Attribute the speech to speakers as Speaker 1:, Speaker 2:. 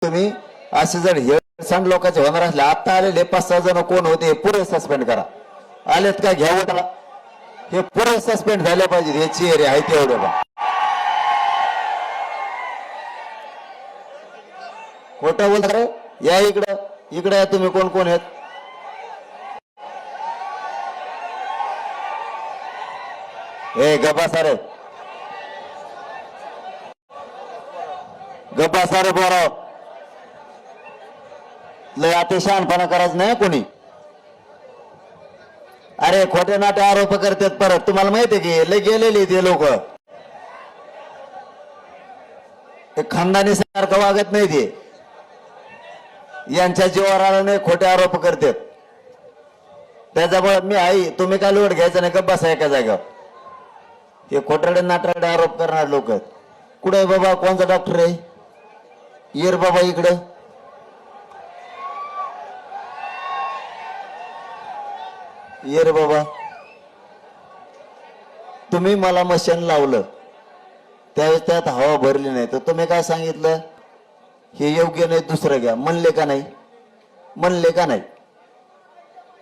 Speaker 1: तुम्ही असे जर हेळसांड लोकांचे होणार असले, आता आलेले 5-6 जण कोण होते पुरे सस्पेंड करा. आलेत का घ्या त्याला, हे पुरे सस्पेंड झाले पाहिजे. हे चेहरे आहे तेवढे बा. खोटं बोलता रे. या इकडं, इकडे या तुम्ही. कोण कोण आहेत? ए गप्पा सारे, गप्पा सारे पोराव. लय अतिशहाणपणा करायचं नाही कोणी. अरे खोटे नाटे आरोप करतात परत. तुम्हाला माहितीये की लय गेलेले ते लोक, खानदानी सारखं वागत नाही ते. यांच्या जीवावर आला नाही, खोटे आरोप करतात. त्याच्यामुळे मी आई, तुम्ही काय लोट घ्यायचं नाही, गप्प बसा एका जागेवर. हे खोटाडे नाटाडे आरोप करणार लोक. कुठे बाबा, कोणता डॉक्टर आहे? येर बाबा इकडं. ये रे बाबा. तुम्ही मला मशीन लावलं त्यावेळेस त्यात हवा भरली नाही, तर तुम्ही काय सांगितलं? हे योग्य नाही, दुसरं घ्या. म्हणले का नाही? म्हणले का नाही?